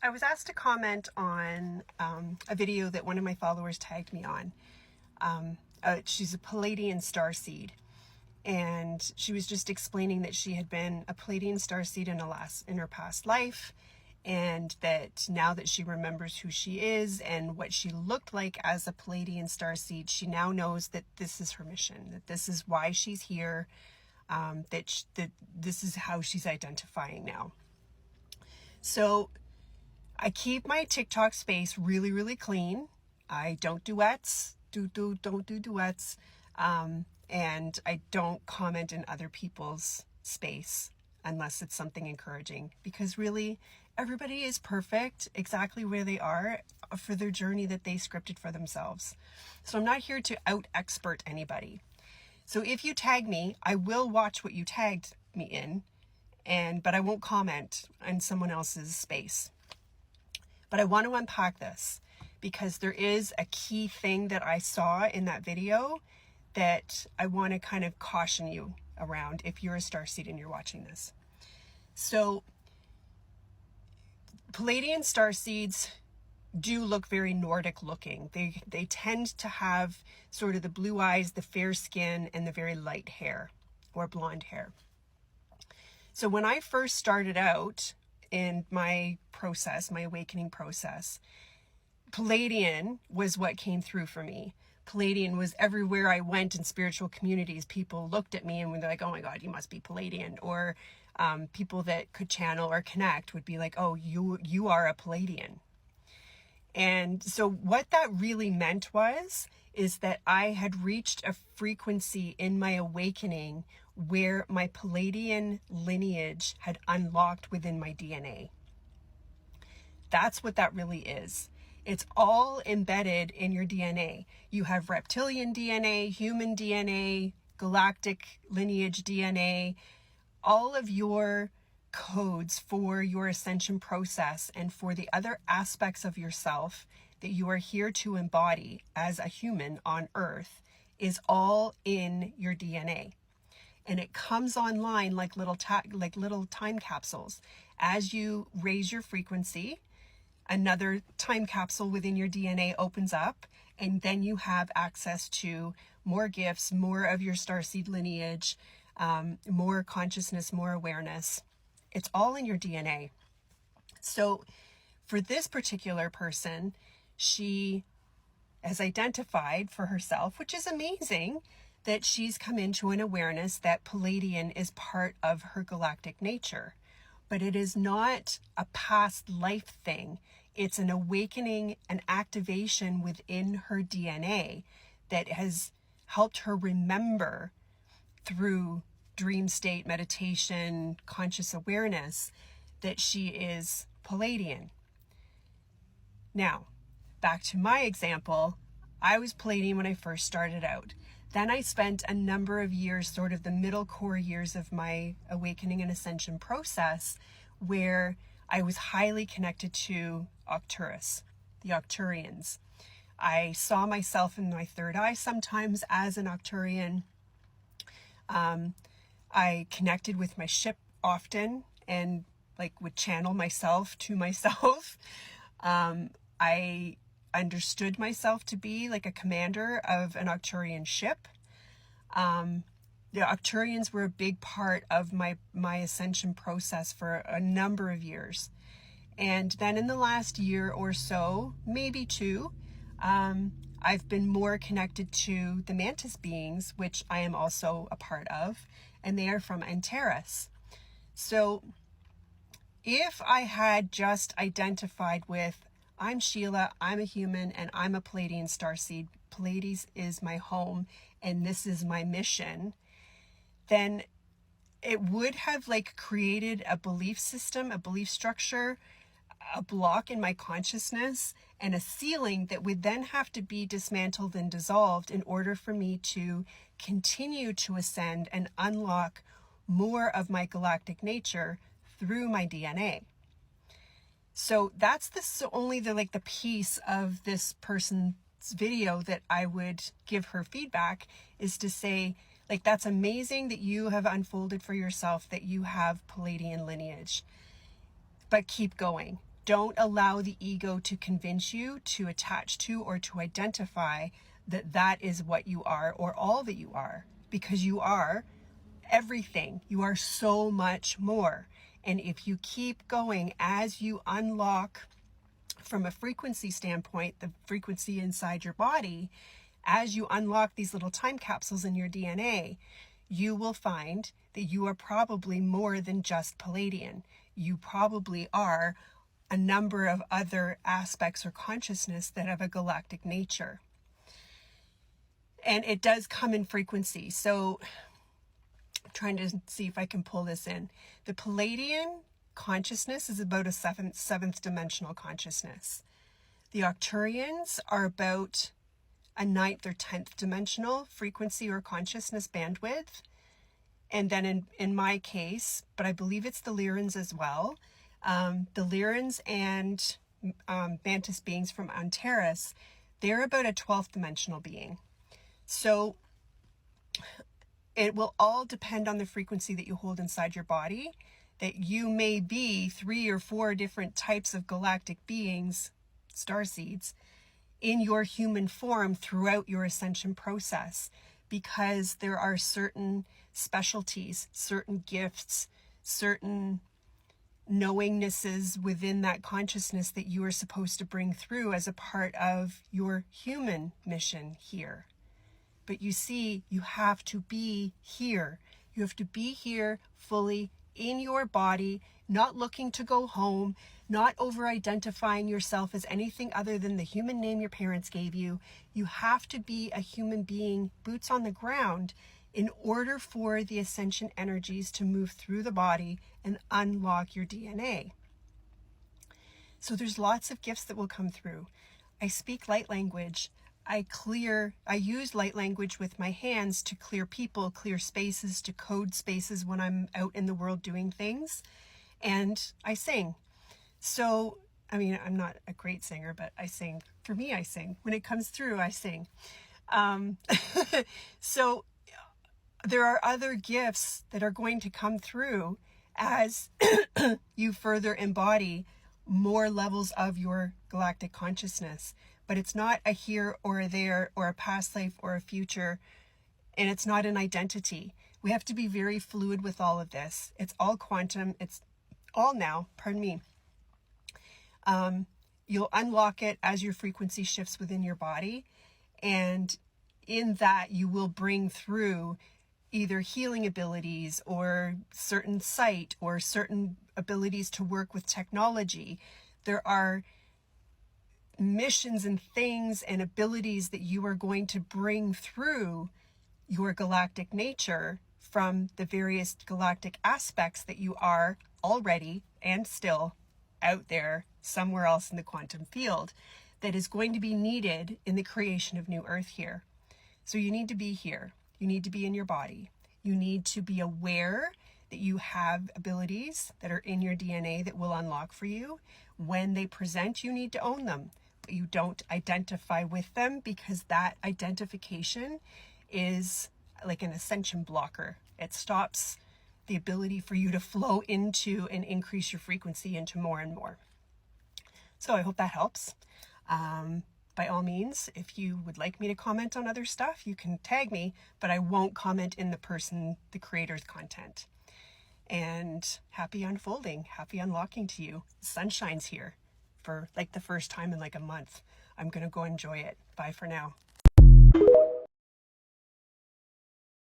I was asked to comment on a video that one of my followers tagged me on. She's a Pleiadian starseed, and she was just explaining that she had been a Pleiadian starseed in her past life, and that now that she remembers who she is and what she looked like as a Pleiadian starseed, she now knows that this is her mission, that this is why she's here, that this is how she's identifying now. So I keep my TikTok space really, really clean. I don't duets, don't do duets. And I don't comment in other people's space unless it's something encouraging, because really everybody is perfect exactly where they are for their journey that they scripted for themselves. So I'm not here to out expert anybody. So if you tag me, I will watch what you tagged me in, but I won't comment on someone else's space. But I want to unpack this because there is a key thing that I saw in that video that I want to kind of caution you around if you're a starseed and you're watching this. So Pleiadian starseeds do look very Nordic looking. They tend to have sort of the blue eyes, the fair skin, and the very light hair or blonde hair. So when I first started out in my process, my awakening process, Pleiadian was what came through for me. Pleiadian was everywhere I went in spiritual communities. People looked at me and were like, oh my God, you must be Pleiadian. Or people that could channel or connect would be like, oh, you are a Pleiadian. And so what that really meant is that I had reached a frequency in my awakening where my Pleiadian lineage had unlocked within my DNA. That's what that really is. It's all embedded in your DNA. You have reptilian DNA, human DNA, galactic lineage DNA, all of your codes for your ascension process and for the other aspects of yourself that you are here to embody as a human on Earth is all in your DNA. And it comes online like little time capsules. As you raise your frequency, another time capsule within your DNA opens up, and then you have access to more gifts, more of your starseed lineage, more consciousness, more awareness. It's all in your DNA. So for this particular person, she has identified for herself, which is amazing, that she's come into an awareness that Pleiadian is part of her galactic nature. But it is not a past life thing. It's an awakening, an activation within her DNA that has helped her remember through dream state, meditation, conscious awareness, that she is Pleiadian. Now, back to my example, I was Pleiadian when I first started out. Then I spent a number of years, sort of the middle core years of my awakening and ascension process, where I was highly connected to Arcturus, the Arcturians. I saw myself in my third eye sometimes as an Arcturian. I connected with my ship often and would channel myself to myself. I understood myself to be like a commander of an Arcturian ship. The Arcturians were a big part of my ascension process for a number of years. And then in the last year or so, maybe two, I've been more connected to the mantis beings, which I am also a part of, and they are from Antares. So if I had just identified with, I'm Sheila, I'm a human, and I'm a Pleiadian starseed, Pleiades is my home, and this is my mission, then it would have created a belief system, a belief structure, a block in my consciousness, and a ceiling that would then have to be dismantled and dissolved in order for me to continue to ascend and unlock more of my galactic nature through my DNA. So that's only the piece of this person's video that I would give her feedback, is to say, that's amazing that you have unfolded for yourself that you have Pleiadian lineage, but keep going. Don't allow the ego to convince you to attach to or to identify that that is what you are or all that you are, because you are everything. You are so much more. And if you keep going as you unlock from a frequency standpoint, the frequency inside your body, as you unlock these little time capsules in your DNA, you will find that you are probably more than just Palladian. You probably are a number of other aspects or consciousness that have a galactic nature. And it does come in frequency. So I'm trying to see if I can pull this in. The Palladian consciousness is about a seventh dimensional consciousness. The Arcturians are about a 9th or 10th dimensional frequency or consciousness bandwidth. And then in my case, but I believe it's the Lyrans as well, the Lyrans and Mantis beings from Antares, they're about a 12th dimensional being. So it will all depend on the frequency that you hold inside your body, that you may be 3 or 4 different types of galactic beings, starseeds, in your human form throughout your ascension process, because there are certain specialties, certain gifts, certain knowingnesses within that consciousness that you are supposed to bring through as a part of your human mission here. But you see, you have to be here. You have to be here fully in your body, not looking to go home, not over-identifying yourself as anything other than the human name your parents gave you. You have to be a human being, boots on the ground, in order for the ascension energies to move through the body and unlock your DNA. So there's lots of gifts that will come through. I speak light language. I use light language with my hands to clear people, clear spaces, to code spaces when I'm out in the world doing things. And I sing. So, I mean, I'm not a great singer, but I sing. For me, I sing. When it comes through, I sing. So there are other gifts that are going to come through as you further embody more levels of your galactic consciousness. But it's not a here or a there or a past life or a future, and it's not an identity. We have to be very fluid with all of this. It's all quantum. It's all now, pardon me. You'll unlock it as your frequency shifts within your body, and in that you will bring through either healing abilities or certain sight or certain abilities to work with technology. There are missions and things and abilities that you are going to bring through your galactic nature from the various galactic aspects that you are already and still out there somewhere else in the quantum field that is going to be needed in the creation of new Earth here. So you need to be here. You need to be in your body. You need to be aware that you have abilities that are in your DNA that will unlock for you. When they present, you need to own them. But you don't identify with them, because that identification is like an ascension blocker. It stops the ability for you to flow into and increase your frequency into more and more. So I hope that helps. By all means, if you would like me to comment on other stuff, you can tag me, but I won't comment in the creator's content. And happy unfolding, happy unlocking to you. The sun shines here for like the first time in like a month. I'm going to go enjoy it. Bye for now.